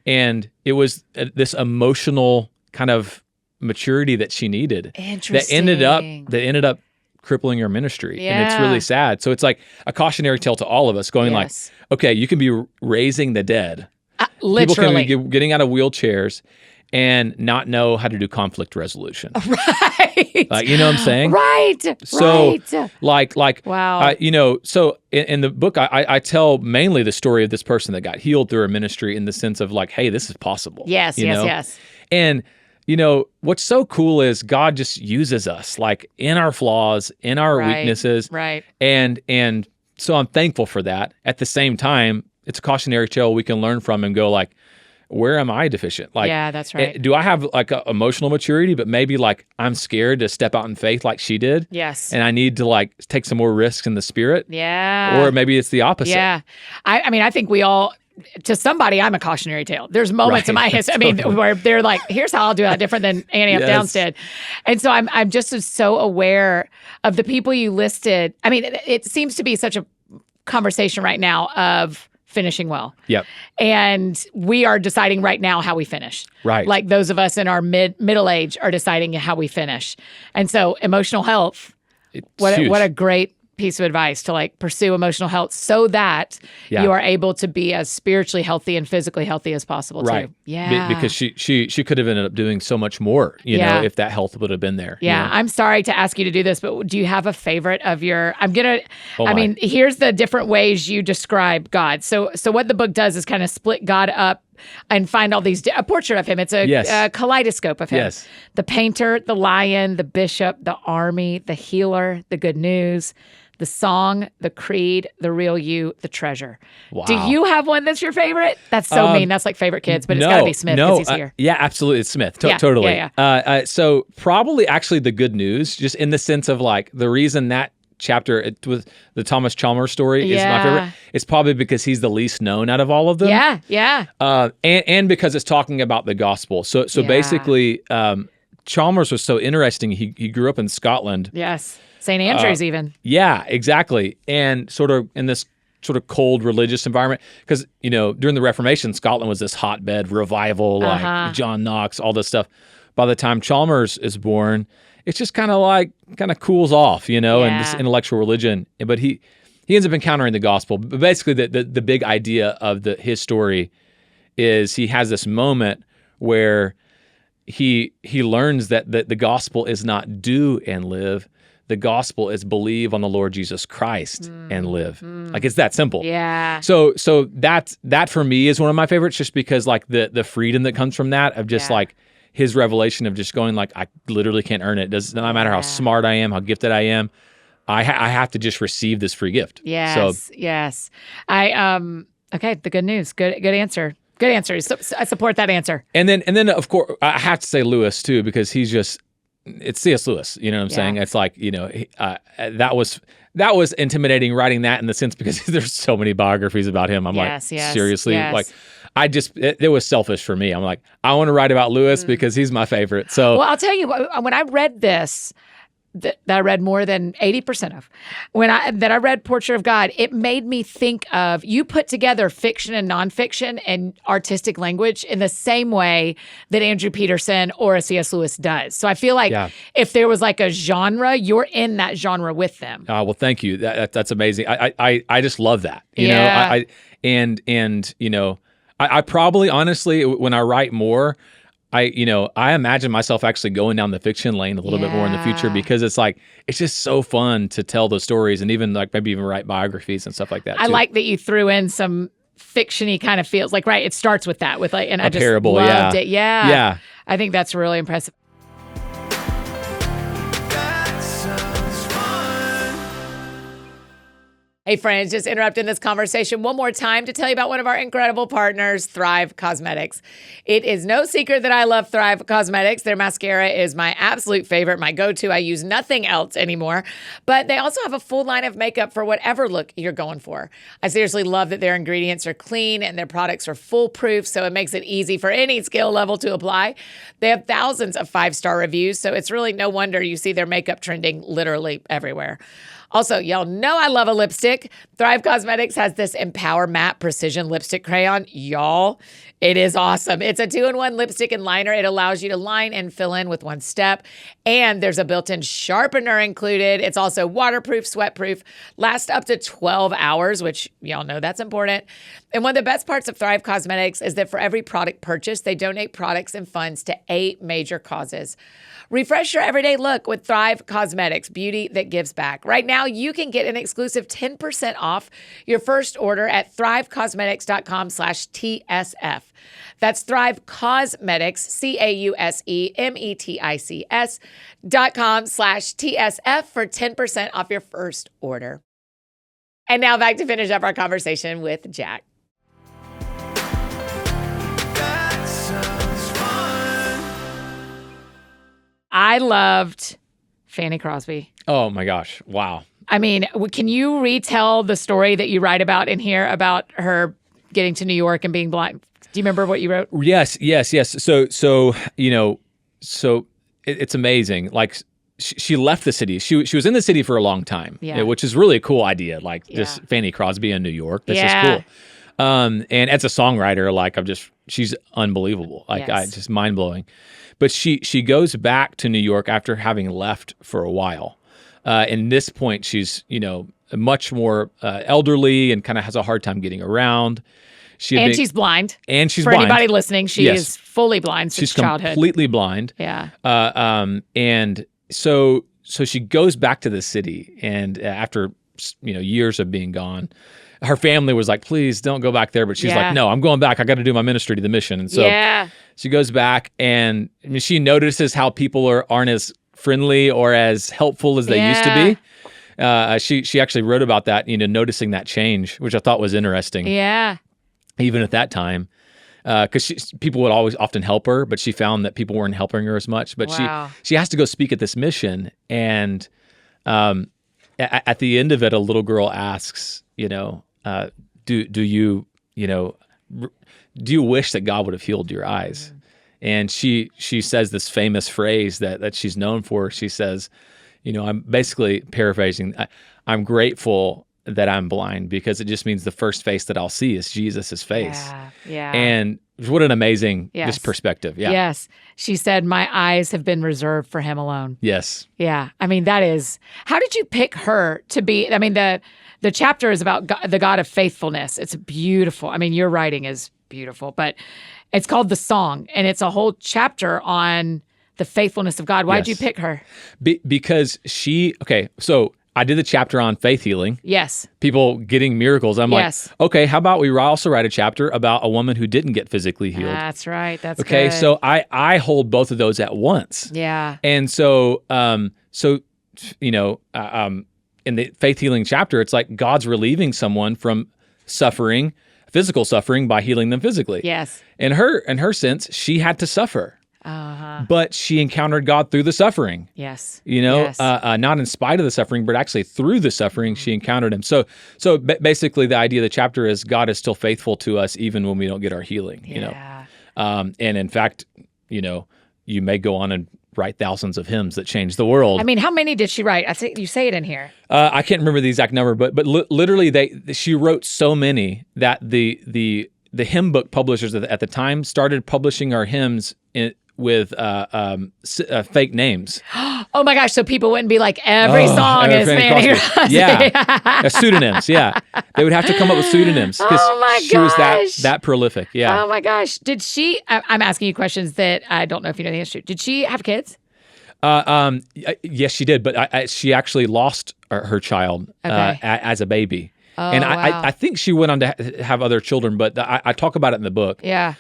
and it was this emotional kind of maturity that she needed. Interesting. That ended up crippling her ministry. And it's really sad. So it's like a cautionary tale to all of us going like, okay, you can be raising the dead. Literally. People can be getting out of wheelchairs and not know how to do conflict resolution. Right. You know what I'm saying? Right. So wow. So in the book, I tell mainly the story of this person that got healed through a ministry in the sense of like, hey, this is possible. Yes. And what's so cool is God just uses us like in our flaws, in our weaknesses. Right. And so I'm thankful for that. At the same time, it's a cautionary tale we can learn from and go like, where am I deficient? Like, yeah, that's right. Do I have like a emotional maturity, but maybe like I'm scared to step out in faith like she did? Yes. And I need to like take some more risks in the spirit? Yeah. Or maybe it's the opposite. Yeah. I mean, I think we all, to somebody, I'm a cautionary tale. There's moments in my history, where they're like, here's how I'll do it different than Annie F. Downs did. And so I'm just so aware of the people you listed. I mean, it seems to be such a conversation right now of finishing well. Yep. And we are deciding right now how we finish. Right. Like those of us in our middle age are deciding how we finish. And so emotional health, what a great piece of advice to like pursue emotional health so that you are able to be as spiritually healthy and physically healthy as possible too. Yeah. Because she could have ended up doing so much more, if that health would have been there. Yeah. I'm sorry to ask you to do this, but do you have a favorite of your, here's the different ways you describe God. So what the book does is kind of split God up and find all these, a portrait of him. It's a kaleidoscope of him. Yes. The painter, the lion, the bishop, the army, the healer, the good news, the song, the creed, the real you, the treasure. Wow. Do you have one that's your favorite? That's so mean. That's like favorite kids, but it's got to be Smith because he's here. Yeah, absolutely. It's Smith. Totally. Yeah. So probably actually the good news, just in the sense of like the reason that chapter with the Thomas Chalmers story is my favorite. It's probably because he's the least known out of all of them. Yeah. And because it's talking about the gospel. So basically, Chalmers was so interesting. He grew up in Scotland. Yes. St. Andrews even. Yeah, exactly. And sort of in this sort of cold religious environment, because, during the Reformation, Scotland was this hotbed revival, like John Knox, all this stuff. By the time Chalmers is born, it's just kind of cools off, and this intellectual religion. But he ends up encountering the gospel. But basically, the big idea of his story is he has this moment where he learns that the gospel is not do and live. The gospel is believe on the Lord Jesus Christ and live. Like it's that simple. Yeah. So that for me is one of my favorites, just because like the freedom that comes from that of just like his revelation of just going like, I literally can't earn it. It doesn't matter how smart I am, how gifted I am. I have to just receive this free gift. Yes. Yes. Okay. The good news. Good answer. Good answer. So, I support that answer. And then of course I have to say Lewis too, because he's just, it's C.S. Lewis, you know what I'm saying? It's like, that was intimidating writing that in the sense because there's so many biographies about him. I'm seriously, like, it was selfish for me. I'm like, I want to write about Lewis because he's my favorite. So, well, I'll tell you, when I read this, that I read more than 80% of, that I read Portrait of God, it made me think of, you put together fiction and nonfiction and artistic language in the same way that Andrew Peterson or a C.S. Lewis does. So I feel like if there was like a genre, you're in that genre with them. Well, thank you. That's amazing. I just love that. I probably honestly, when I write more, I imagine myself actually going down the fiction lane a little bit more in the future, because it's like, it's just so fun to tell those stories and even like maybe even write biographies and stuff like that. I like that you threw in some fiction-y kind of feels like, it starts with that, with like, and I just parable, loved it. Yeah. I think that's really impressive. Hey friends, just interrupting this conversation one more time to tell you about one of our incredible partners, Thrive Cosmetics. It is no secret that I love Thrive Cosmetics. Their mascara is my absolute favorite, my go-to. I use nothing else anymore. But they also have a full line of makeup for whatever look you're going for. I seriously love that their ingredients are clean and their products are foolproof, so it makes it easy for any skill level to apply. They have thousands of 5-star reviews, so it's really no wonder you see their makeup trending literally everywhere. Also, y'all know I love a lipstick. Thrive Cosmetics has this Empower Matte Precision Lipstick Crayon. Y'all, it is awesome. It's a 2-in-1 lipstick and liner. It allows you to line and fill in with one step. And there's a built-in sharpener included. It's also waterproof, sweatproof, lasts up to 12 hours, which y'all know that's important. And one of the best parts of Thrive Cosmetics is that for every product purchased, they donate products and funds to 8 major causes. Refresh your everyday look with Thrive Cosmetics, beauty that gives back. Right now, you can get an exclusive 10% off your first order at thrivecosmetics.com/TSF. That's Thrive Cosmetics, CAUSEMETICS.com/TSF for 10% off your first order. And now back to finish up our conversation with Jack. That sounds fun. I loved Fanny Crosby. Oh my gosh. Wow. I mean, can you retell the story that you write about in here about her getting to New York and being blind? Do you remember what you wrote? Yes. So it's amazing. Like she left the city. She was in the city for a long time, which is really a cool idea. Like just Fanny Crosby in New York. That's just cool. And as a songwriter, like she's unbelievable. Like just mind blowing. But she goes back to New York after having left for a while. And this point, she's much more elderly and kind of has a hard time getting around. She's blind. And she's for blind. anybody listening, she is fully blind since childhood. She's completely blind. Yeah. And so she goes back to the city, and after years of being gone, her family was like, "Please don't go back there," but she's like, "No, I'm going back. I got to do my ministry to the mission." And so she goes back, and she notices how people aren't as friendly or as helpful as they used to be. She actually wrote about that, noticing that change, which I thought was interesting. Yeah. Even at that time, because people would always often help her, but she found that people weren't helping her as much. But she has to go speak at this mission, and at the end of it, a little girl asks, do you wish that God would have healed your eyes? Mm-hmm. And she says this famous phrase that she's known for. She says, I'm basically paraphrasing. I'm grateful that I'm blind because it just means the first face that I'll see is Jesus's face. Yeah. And what an amazing just perspective. Yeah. Yes. She said, my eyes have been reserved for him alone. Yes. Yeah. I mean, how did you pick her to be? I mean, the chapter is about God, the God of faithfulness. It's beautiful. I mean, your writing is beautiful, but it's called The Song, and it's a whole chapter on the faithfulness of God. Why did you pick her? Because so I did the chapter on faith healing. Yes. People getting miracles. I'm like, okay, how about we also write a chapter about a woman who didn't get physically healed? That's right. That's okay. Good. So I hold both of those at once. Yeah. And so in the faith healing chapter, it's like God's relieving someone from suffering, physical suffering, by healing them physically. Yes. In her sense, she had to suffer. But she encountered God through the suffering. Yes. Not in spite of the suffering, but actually through the suffering, she encountered him. So basically the idea of the chapter is God is still faithful to us even when we don't get our healing, And in fact, you may go on and write thousands of hymns that change the world. I mean, how many did she write? I think you say it in here. I can't remember the exact number, but literally she wrote so many that the hymn book publishers at the time started publishing our hymns with fake names. Oh my gosh! So people wouldn't be like, every song is Fanny Crosby. Yeah, pseudonyms. Yeah, they would have to come up with pseudonyms because she was that prolific. Yeah. Oh my gosh! Did she? I'm asking you questions that I don't know if you know the answer to. Did she have kids? Yes, she did, but she actually lost her child as a baby. And I think she went on to have other children, but I talk about it in the book. Yeah.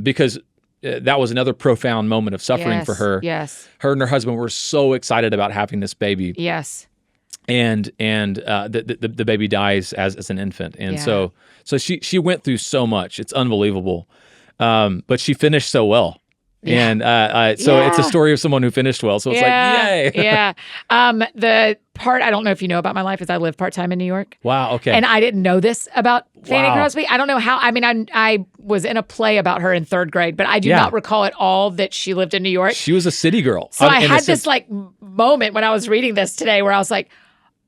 Because that was another profound moment of suffering for her. Yes. Her and her husband were so excited about having this baby. Yes. the baby dies as an infant, and Yeah. so she went through so much. It's unbelievable, but she finished so well. Yeah. And so it's a story of someone who finished well. So it's like, yay. Yeah. The part I don't know if you know about my life is I live part-time in New York. Wow. Okay. And I didn't know this about Fanny Wow. Crosby. I don't know how. I mean, I was in a play about her in third grade, but I do Yeah. not recall at all that she lived in New York. She was a city girl. So I in a had sense- this like moment when I was reading this today where I was like,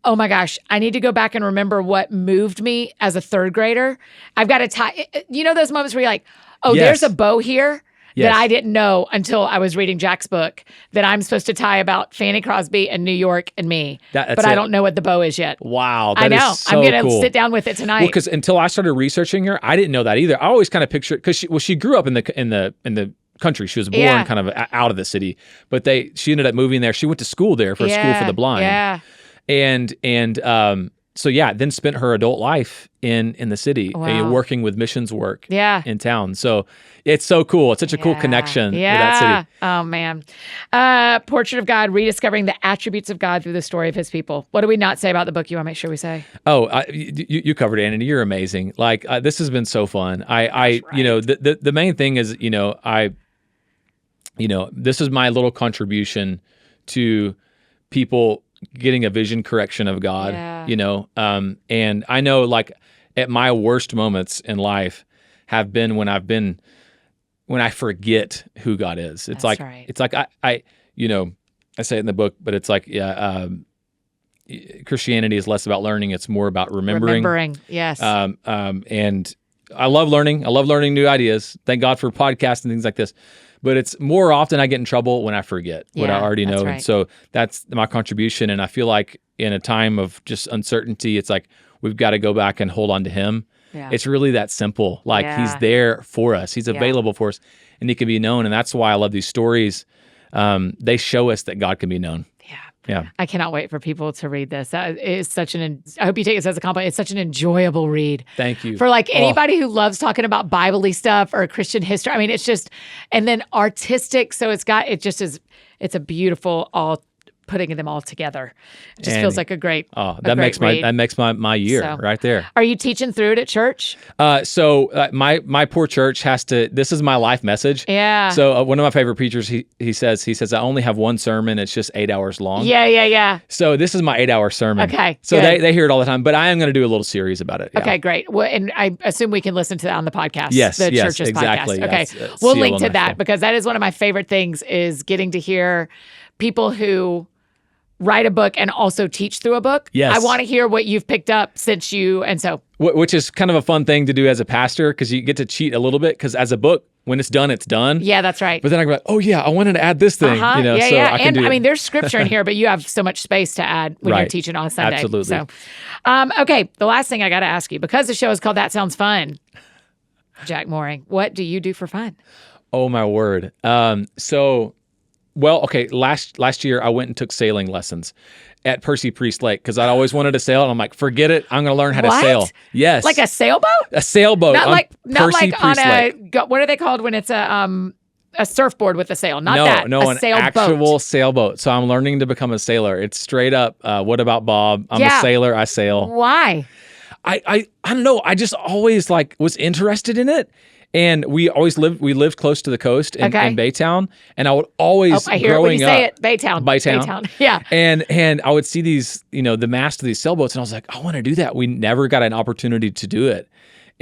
oh my gosh, I need to go back and remember what moved me as a third grader. I've got to tie, you know, those moments where you're like, oh, Yes. there's a bow here Yes. that I didn't know until I was reading Jack's book that I'm supposed to tie about Fanny Crosby and New York and me. That's but I it. don't know what the bow is yet. Wow. I That know. is so I'm going to cool. sit down with it tonight. Well, because until I started researching her, I didn't know that either. I always kind of pictured because she grew up in the country. She was born Yeah. kind of out of the city, but she ended up moving there. She went to school there for a school for the blind. Yeah. So then spent her adult life in the city, Wow. working with missions work Yeah. in town. So it's so cool. It's such a cool connection with that city. Oh, man. Portrait of God, rediscovering the attributes of God through the story of his people. What do we not say about the book you want to make sure we say? Oh, you covered it, Annie. You're amazing. Like this has been so fun. The main thing is, this is my little contribution to people getting a vision correction of God. Yeah. And I know like at my worst moments in life have been when I forget who God is. It's That's like right. it's like I say it in the book, but it's like Christianity is less about learning; it's more about remembering. Yes. And I love learning. I love learning new ideas. Thank God for podcasts and things like this. But it's more often I get in trouble when I forget what I already know. that's right. And so that's my contribution. And I feel like in a time of just uncertainty, it's like we've got to go back and hold on to him. Yeah. It's really that simple. Like he's there for us. He's available for us and he can be known. And that's why I love these stories. They show us that God can be known. Yeah. I cannot wait for people to read this. It is I hope you take this as a compliment. It's such an enjoyable read. Thank you. For like anybody who loves talking about Bible-y stuff or Christian history. I mean, it's just, and then artistic. So it's a beautiful putting them all together. It just feels like a great that makes my year So, right there. Are you teaching through it at church? So my poor church has to. This is my life message. Yeah. So one of my favorite preachers, he says I only have one sermon. It's just 8 hours long. Yeah. So this is my 8-hour sermon. Okay, So good. they hear it all the time, but I am going to do a little series about it. Yeah. Okay, great. Well, and I assume we can listen to that on the podcast. Yes, the yes, church's exactly. podcast. Okay, Yes, we'll CLO link to Nashville. that because that is one of my favorite things is getting to hear people who write a book and also teach through a book. Yes. I want to hear what you've picked up since and so. Which is kind of a fun thing to do as a pastor because you get to cheat a little bit because as a book, when it's done, it's done. Yeah, that's right. But then I go, oh yeah, I wanted to add this thing. Yeah, so yeah. I can And do I it. mean, there's scripture in here, but you have so much space to add when you're Right. teaching on a Sunday. Absolutely. So, okay, the last thing I got to ask you, because the show is called That Sounds Fun, Jack Mooring, what do you do for fun? Oh my word. Last year I went and took sailing lessons at Percy Priest Lake because I'd always wanted to sail, and I'm like, forget it, I'm going to learn how to What? sail. Yes, Like a sailboat? a sailboat. Not on like Percy on Priest Lake. what are they called when it's a surfboard with a sail? Not No, that. no, a an sailboat. actual sailboat. So I'm learning to become a sailor. It's straight up. What about Bob? I'm a sailor. I sail. Why? I don't know. I just always was interested in it. And we lived close to the coast in Baytown, and I would always I hear it when you growing say up- it. Baytown. Baytown. Yeah. And I would see these, the mast of these sailboats, and I was like, I want to do that. We never got an opportunity to do it.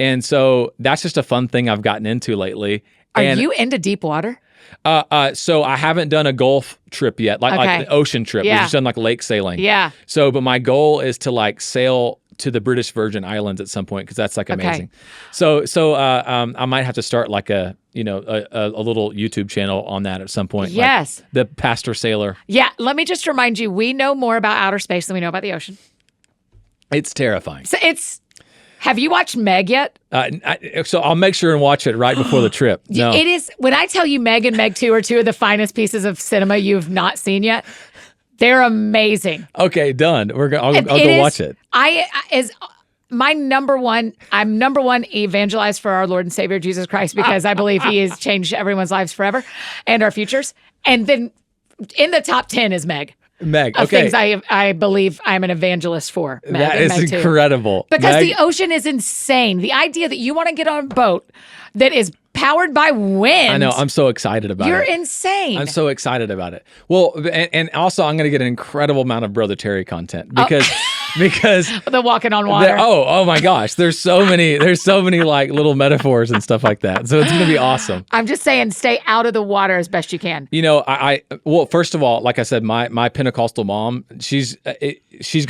And so that's just a fun thing I've gotten into lately. Are And, you into deep water? so I haven't done a Gulf trip yet, like an ocean trip. Yeah. We've just done lake sailing. Yeah. So, but my goal is to sail to the British Virgin Islands at some point because that's amazing. So I might have to start a little YouTube channel on that at some point. Yes. The Pastor Sailor. Yeah. Let me just remind you, we know more about outer space than we know about the ocean. It's terrifying. So have you watched Meg yet? So I'll make sure and watch it right before the trip. No. It is, when I tell you Meg and Meg 2 are two of the finest pieces of cinema you've not seen yet, they're amazing. Okay, done. I'll go watch it. I'm number one evangelized for our Lord and Savior Jesus Christ because I believe he has changed everyone's lives forever and our futures. And then in the top 10 is Meg. Meg, of okay. things I believe I'm an evangelist for. Meg, That and is Meg too. incredible. Because Meg, the ocean is insane. The idea that you want to get on a boat that is powered by wind. I know. I'm so excited about You're it. insane. I'm so excited about it. Well, and also I'm going to get an incredible amount of Brother Terry content because the walking on water. oh my gosh, there's so many like little metaphors and stuff like that. So it's going to be awesome. I'm just saying, stay out of the water as best you can. You know, well, first of all, like I said, my Pentecostal mom, she's going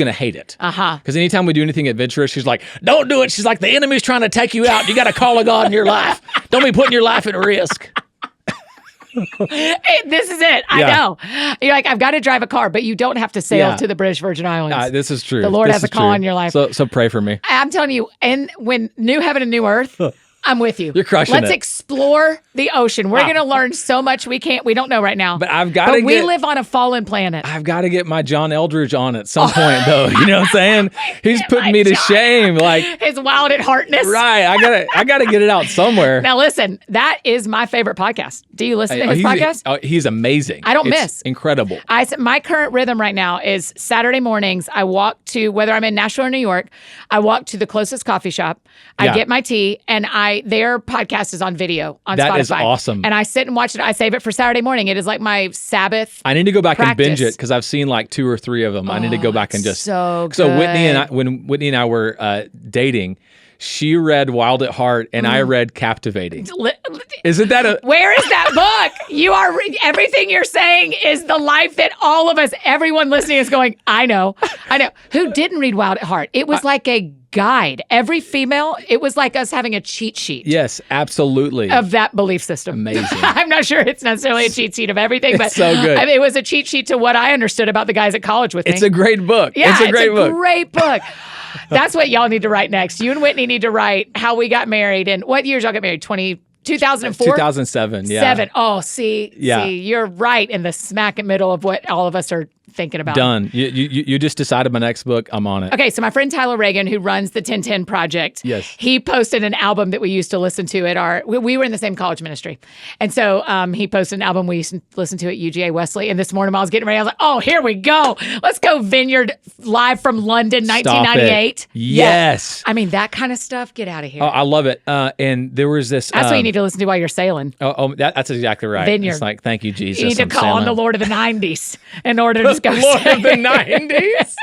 to hate it. Because anytime we do anything adventurous, she's like, don't do it. She's like, the enemy's trying to take you out. You got to call a God in your life. Don't be putting your life at risk. Hey, this is it. I know. You're like, I've got to drive a car, but you don't have to sail to the British Virgin Islands. This is true. The Lord This has a is call true. on your life. So pray for me. I'm telling you, and when New Heaven and New Earth, I'm with you. You're crushing Let's it. explore the ocean. We're going to learn so much we don't know right now. But I've got to we live on a fallen planet. I've got to get my John Eldridge on at some point, though. You know what I'm saying? He's Get putting my me to John. shame. Like, His wild at heartness. right? I gotta get it out somewhere. Now listen, that is my favorite podcast. Do you listen to his podcast? He's amazing. I don't It's miss. Incredible. My current rhythm right now is Saturday mornings. I walk to, whether I'm in Nashville or New York, I walk to the closest coffee shop. I Yeah. get my tea, and their podcast is on video on That Spotify. is awesome. And I sit and watch it. I save it for Saturday morning. It is like my Sabbath. I need to go back and binge practice. it because I've seen like 2 or 3 of them. I need to go back and just. so Whitney and good. when Whitney and I were dating, she read Wild at Heart and I read Captivating. Isn't that a? Where is that book? You are everything you're saying is the life that all of us, everyone listening is going, I know. Who didn't read Wild at Heart? It was like a guide. Every female, it was like us having a cheat sheet. Yes, absolutely. Of that belief system. Amazing. I'm not sure it's necessarily a cheat sheet of everything, but It's so good. I mean, it was a cheat sheet to what I understood about the guys at college with me. It's a great book. Yeah, it's a great book. Great book. That's what y'all need to write next. You and Whitney need to write how we got married and what years y'all got married? 2004? 2007. Yeah. Oh, see, you're right in the smack middle of what all of us are thinking about. Done. You just decided my next book. I'm on it. Okay, so my friend Tyler Reagan, who runs the 1010 Project, Yes. he posted an album that we used to listen to at we were in the same college ministry. And so he posted an album we used to listen to at UGA Wesley. And this morning while I was getting ready, I was like, oh, here we go. Let's go Vineyard live from London, Stop 1998. it. Yes. I mean, that kind of stuff, get out of here. Oh, I love it. And there was this. That's what you need to listen to while you're sailing. That's exactly right. Vineyard. It's like, thank you, Jesus. You need to I'm call on the sailing. Lord of the 90s in order to just go Lord of the sail. 90s.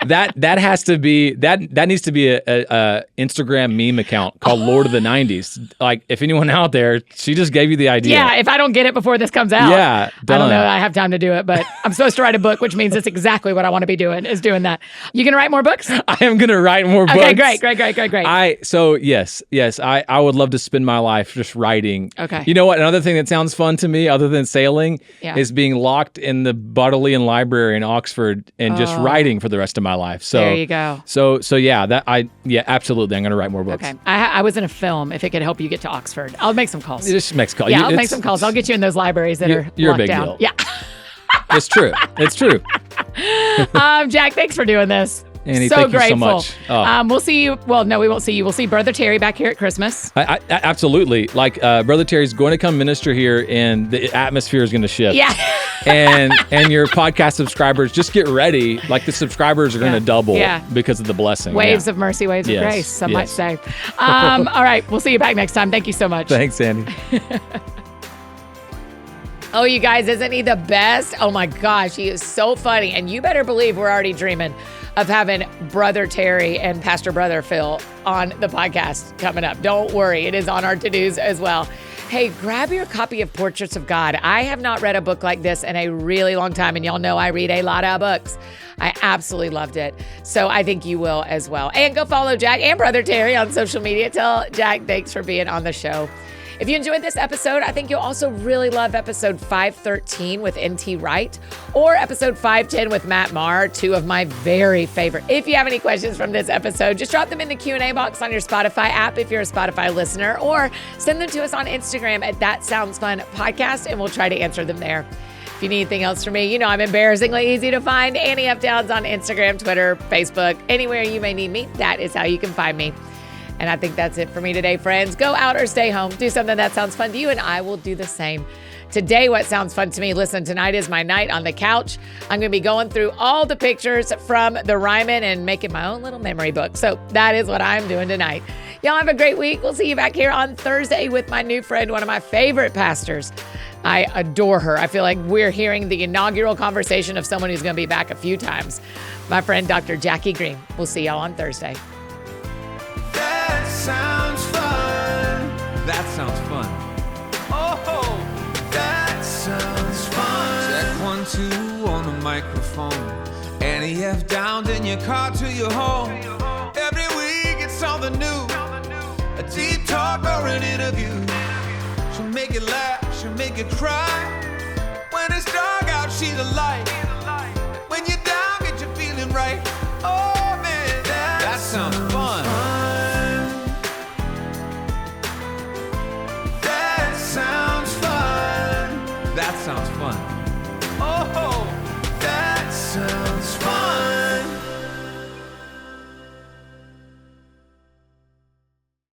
That has to be that needs to be a Instagram meme account called Lord of the 90s. Like, if anyone out there, she just gave you the idea. Yeah, if I don't get it before this comes out, Yeah, I don't done. know that I have time to do it, but I'm supposed to write a book, which means it's exactly what I want to be doing, is doing that. You gonna write more books? I am gonna write more books. Okay, great. Yes, I would love to spend my life just writing. Okay. You know what? Another thing that sounds fun to me, other than sailing, Yeah. is being locked in the Bodleian Library in Oxford and just writing for the rest of my life. So There you go. So yeah, absolutely. I'm gonna write more books. Okay. I was in a film. If it could help you get to Oxford, I'll make some calls. It just makes calls. Yeah, I'll make some calls. I'll get you in those libraries that are you're a locked big down. deal. Yeah. It's true. It's true. Jack, thanks for doing this. Annie, so thank you so grateful. much. Oh. We'll see you. Well, no, we won't see you. We'll see Brother Terry back here at Christmas. I absolutely. Like, Brother Terry's going to come minister here, and the atmosphere is going to shift. Yeah. and your podcast subscribers, just get ready. Like, the subscribers are going to double because of the blessing. Waves of mercy, waves of grace, some might say. All right. We'll see you back next time. Thank you so much. Thanks, Annie. Oh, you guys, isn't he the best? Oh my gosh, he is so funny. And you better believe we're already dreaming of having Brother Terry and Pastor Brother Phil on the podcast coming up. Don't worry, it is on our to-dos as well. Hey, grab your copy of Portraits of God. I have not read a book like this in a really long time, and y'all know I read a lot of books. I absolutely loved it. So I think you will as well. And go follow Jack and Brother Terry on social media. Tell Jack thanks for being on the show. If you enjoyed this episode, I think you'll also really love episode 513 with N.T. Wright or episode 510 with Matt Maher, two of my very favorite. If you have any questions from this episode, just drop them in the Q&A box on your Spotify app if you're a Spotify listener, or send them to us on Instagram at That Sounds Fun Podcast, and we'll try to answer them there. If you need anything else from me, you know I'm embarrassingly easy to find. Annie F. Downs on Instagram, Twitter, Facebook, anywhere you may need me. That is how you can find me. And I think that's it for me today, friends. Go out or stay home. Do something that sounds fun to you, and I will do the same. Today, what sounds fun to me, listen, tonight is my night on the couch. I'm going to be going through all the pictures from the Ryman and making my own little memory book. So that is what I'm doing tonight. Y'all have a great week. We'll see you back here on Thursday with my new friend, one of my favorite pastors. I adore her. I feel like we're hearing the inaugural conversation of someone who's going to be back a few times. My friend, Dr. Jackie Green. We'll see y'all on Thursday. That sounds fun. That sounds fun. Oh, that sounds fun. Check 1, 2 on the microphone. Annie F. Downs in your car to your home. Every week it's something new. A deep talk or an interview. She'll make you laugh, she'll make you cry. When it's dark out, she's a light.